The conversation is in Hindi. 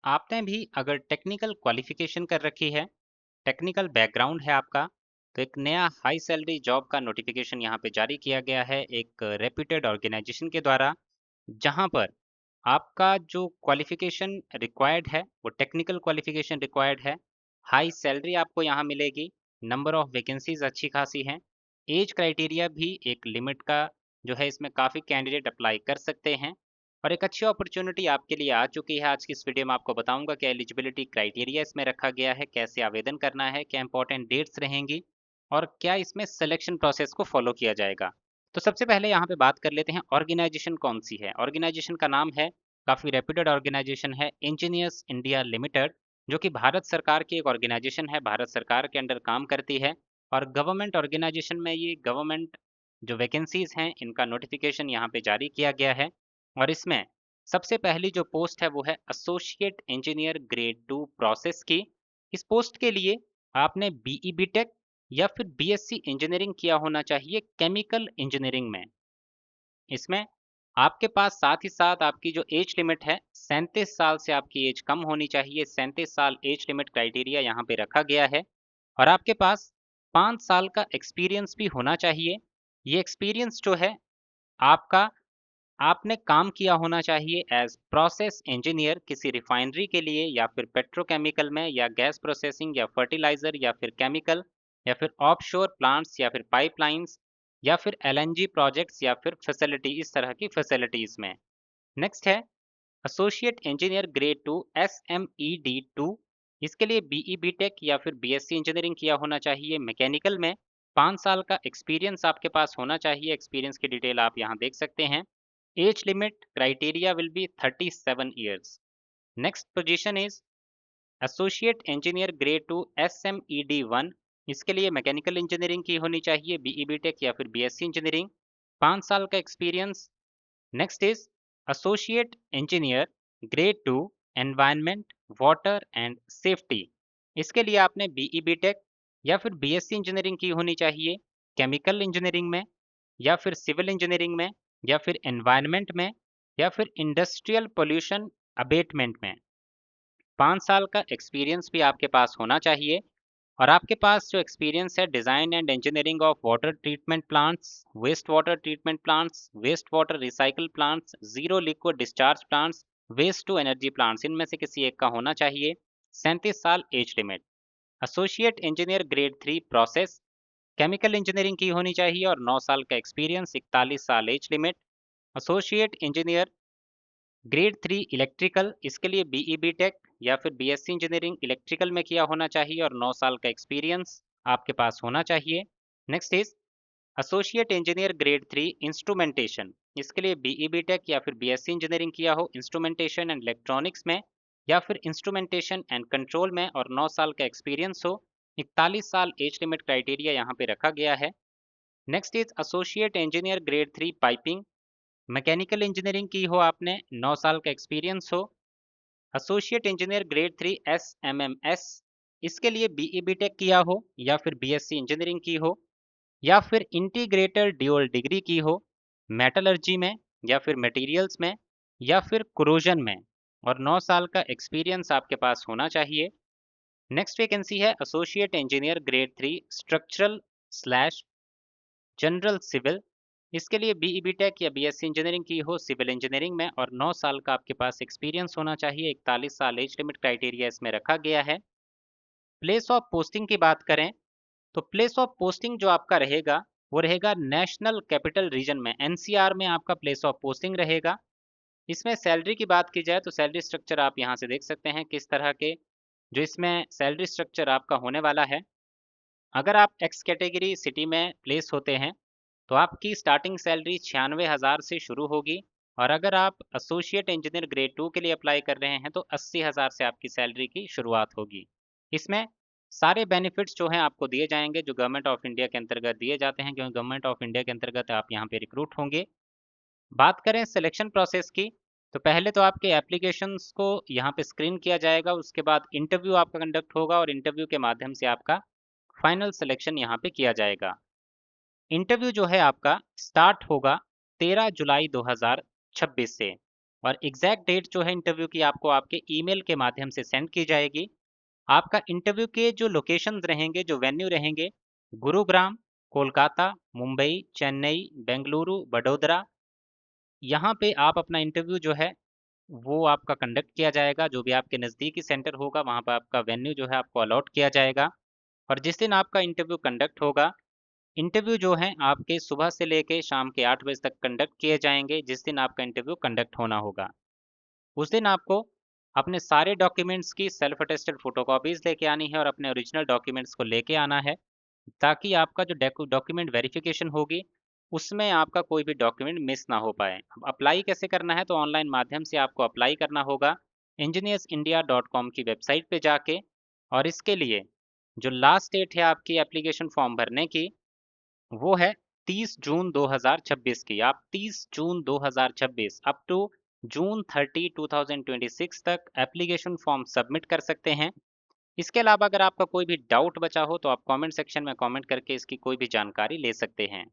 आपने भी अगर टेक्निकल क्वालिफिकेशन कर रखी है, टेक्निकल बैकग्राउंड है आपका, तो एक नया हाई सैलरी जॉब का नोटिफिकेशन यहाँ पे जारी किया गया है एक रेप्यूटेड ऑर्गेनाइजेशन के द्वारा, जहाँ पर आपका जो क्वालिफिकेशन रिक्वायर्ड है वो टेक्निकल क्वालिफिकेशन रिक्वायर्ड है। हाई सैलरी आपको यहाँ मिलेगी। नंबर ऑफ वैकेंसीज अच्छी खासी हैं। एज क्राइटेरिया भी एक लिमिट का जो है, इसमें काफ़ी कैंडिडेट अप्लाई कर सकते हैं। और एक अच्छी अपॉर्चुनिटी आपके लिए आ चुकी है। आज की इस वीडियो में आपको बताऊंगा क्या एलिजिबिलिटी क्राइटेरिया इसमें रखा गया है, कैसे आवेदन करना है, क्या इंपॉर्टेंट डेट्स रहेंगी और क्या इसमें सिलेक्शन प्रोसेस को फॉलो किया जाएगा। तो सबसे पहले यहाँ पे बात कर लेते हैं ऑर्गेनाइजेशन कौन सी है। ऑर्गेनाइजेशन का नाम है, काफ़ी रेप्यूटेड ऑर्गेनाइजेशन है, इंजीनियर्स इंडिया लिमिटेड, जो कि भारत सरकार की एक ऑर्गेनाइजेशन है, भारत सरकार के अंडर काम करती है। और गवर्नमेंट ऑर्गेनाइजेशन में ये गवर्नमेंट जो वैकेंसीज हैं इनका नोटिफिकेशन यहाँ पे जारी किया गया है। और इसमें सबसे पहली जो पोस्ट है वो है एसोसिएट इंजीनियर ग्रेड 2 प्रोसेस की। इस पोस्ट के लिए आपने बीई बीटेक या फिर बीएससी इंजीनियरिंग किया होना चाहिए केमिकल इंजीनियरिंग में। इसमें आपके पास साथ ही साथ आपकी जो एज लिमिट है 37 साल से आपकी एज कम होनी चाहिए। 37 साल एज लिमिट क्राइटेरिया यहाँ पे रखा गया है। और आपके पास 5 साल का एक्सपीरियंस भी होना चाहिए। ये एक्सपीरियंस जो है आपका, आपने काम किया होना चाहिए एज प्रोसेस इंजीनियर किसी रिफाइनरी के लिए या फिर पेट्रोकेमिकल में या गैस प्रोसेसिंग या फर्टिलाइजर या फिर केमिकल या फिर ऑफशोर प्लांट्स या फिर पाइपलाइंस या फिर एलएनजी प्रोजेक्ट्स या फिर फैसिलिटी, इस तरह की फैसिलिटीज में। नेक्स्ट है एसोसिएट इंजीनियर ग्रेड 2 SMED 2। इसके लिए बीई बीटेक या फिर बीएससी इंजीनियरिंग किया होना चाहिए मैकेनिकल में। 5 साल का एक्सपीरियंस आपके पास होना चाहिए। एक्सपीरियंस की डिटेल आप यहाँ देख सकते हैं। Age limit criteria will be 37 years। Next position is associate engineer grade 2 SMED 1। इसके लिए मैकेनिकल इंजीनियरिंग की होनी चाहिए, बीई बीटेक या फिर बीएससी इंजीनियरिंग, 5 साल का experience. Next is associate engineer grade 2 environment water and safety. इसके लिए आपने बीई बीटेक या फिर बीएससी इंजीनियरिंग की होनी चाहिए केमिकल इंजीनियरिंग में या फिर सिविल इंजीनियरिंग में या फिर एनवायरनमेंट में या फिर इंडस्ट्रियल पोल्यूशन अबेटमेंट में। 5 साल का एक्सपीरियंस भी आपके पास होना चाहिए। और आपके पास जो एक्सपीरियंस है design and engineering of water treatment plants, waste water treatment plants, waste water recycle plants, zero liquid discharge plants, waste to energy plants, इनमें से किसी एक का होना चाहिए। 37 साल age limit. Associate engineer grade 3 process chemical engineering की होनी चाहिए और 9 साल का एक्सपीरियंस। 41 साल age limit. Associate engineer grade 3 electrical, इसके लिए बीई बीटेक या फिर बीएससी इंजीनियरिंग इलेक्ट्रिकल में किया होना चाहिए और 9 साल का एक्सपीरियंस आपके पास होना चाहिए। Next is associate engineer grade 3 instrumentation. इसके लिए बीई बीटेक या फिर बीएससी इंजीनियरिंग किया हो इंस्ट्रूमेंटेशन एंड इलेक्ट्रॉनिक्स में या फिर इंस्ट्रूमेंटेशन एंड कंट्रोल में और 9 साल का एक्सपीरियंस हो। 41 साल एज लिमिट क्राइटेरिया यहाँ पे रखा गया है। Next is associate engineer grade 3 piping. Mechanical engineering की हो आपने, 9 साल का एक्सपीरियंस हो। Associate engineer grade 3 SMMS। इसके लिए बीई बीटेक किया हो या फिर बीएससी इंजीनियरिंग की हो या फिर इंटीग्रेटेड ड्यूअल डिग्री की हो मेटलर्जी में या फिर मटेरियल्स में या फिर क्रोजन में और 9 साल का एक्सपीरियंस आपके पास होना चाहिए। नेक्स्ट वैकेंसी है associate engineer grade 3 structural slash general civil. इसके लिए बीई बीटेक या बीएससी इंजीनियरिंग की हो सिविल इंजीनियरिंग में और 9 साल का आपके पास एक्सपीरियंस होना चाहिए। 41 साल एज लिमिट क्राइटेरिया इसमें रखा गया है। प्लेस ऑफ पोस्टिंग की बात करें तो प्लेस ऑफ पोस्टिंग जो आपका रहेगा वो रहेगा नेशनल कैपिटल रीजन में, एनसीआर में आपका प्लेस ऑफ पोस्टिंग रहेगा। इसमें सैलरी की बात की जाए तो सैलरी स्ट्रक्चर आप यहाँ से देख सकते हैं किस तरह के जो इसमें सैलरी स्ट्रक्चर आपका होने वाला है। अगर आप एक्स कैटेगरी सिटी में प्लेस होते हैं तो आपकी स्टार्टिंग सैलरी 96,000 से शुरू होगी। और अगर आप एसोसिएट इंजीनियर ग्रेड 2 के लिए अप्लाई कर रहे हैं तो 80,000 से आपकी सैलरी की शुरुआत होगी। इसमें सारे बेनिफिट्स जो हैं आपको दिए जाएंगे जो गवर्नमेंट ऑफ इंडिया के अंतर्गत दिए जाते हैं, क्योंकि गवर्नमेंट ऑफ इंडिया के अंतर्गत आप यहाँ पे रिक्रूट होंगे। बात करें सिलेक्शन प्रोसेस की तो पहले तो आपके एप्लीकेशंस को यहाँ पे स्क्रीन किया जाएगा, उसके बाद इंटरव्यू आपका कंडक्ट होगा और इंटरव्यू के माध्यम से आपका फाइनल सिलेक्शन यहाँ पे किया जाएगा। इंटरव्यू जो है आपका स्टार्ट होगा 13 जुलाई 2026 से और एग्जैक्ट डेट जो है इंटरव्यू की आपको आपके ईमेल के माध्यम से सेंड की जाएगी। आपका इंटरव्यू के जो लोकेशन रहेंगे, जो वेन्यू रहेंगे, गुरुग्राम, कोलकाता, मुंबई, चेन्नई, बेंगलुरु, वडोदरा, यहाँ पे आप अपना इंटरव्यू जो है वो आपका कंडक्ट किया जाएगा। जो भी आपके नज़दीकी सेंटर होगा वहाँ पर आपका वेन्यू जो है आपको अलॉट किया जाएगा। और जिस दिन आपका इंटरव्यू कंडक्ट होगा, इंटरव्यू जो है आपके सुबह से लेके शाम के 8 बजे तक कंडक्ट किए जाएंगे। जिस दिन आपका इंटरव्यू कंडक्ट होना होगा उस दिन आपको अपने सारे डॉक्यूमेंट्स की सेल्फ अटेस्टेड फोटोकॉपीज लेके आनी है और अपने ओरिजिनल डॉक्यूमेंट्स को लेके आना है, ताकि आपका जो डॉक्यूमेंट वेरिफिकेशन होगी उसमें आपका कोई भी डॉक्यूमेंट मिस ना हो पाए। अब अप्लाई कैसे करना है, तो ऑनलाइन माध्यम से आपको अप्लाई करना होगा engineersindia.com की वेबसाइट पे जाके। और इसके लिए जो लास्ट डेट है आपकी एप्लीकेशन फॉर्म भरने की, वो है 30 जून 2026 की। आप 30 जून 2026 अप टू जून 30 2026 तक एप्लीकेशन फॉर्म सबमिट कर सकते हैं। इसके अलावा अगर आपका कोई भी डाउट बचा हो तो आप कमेंट सेक्शन में कमेंट करके इसकी कोई भी जानकारी ले सकते हैं।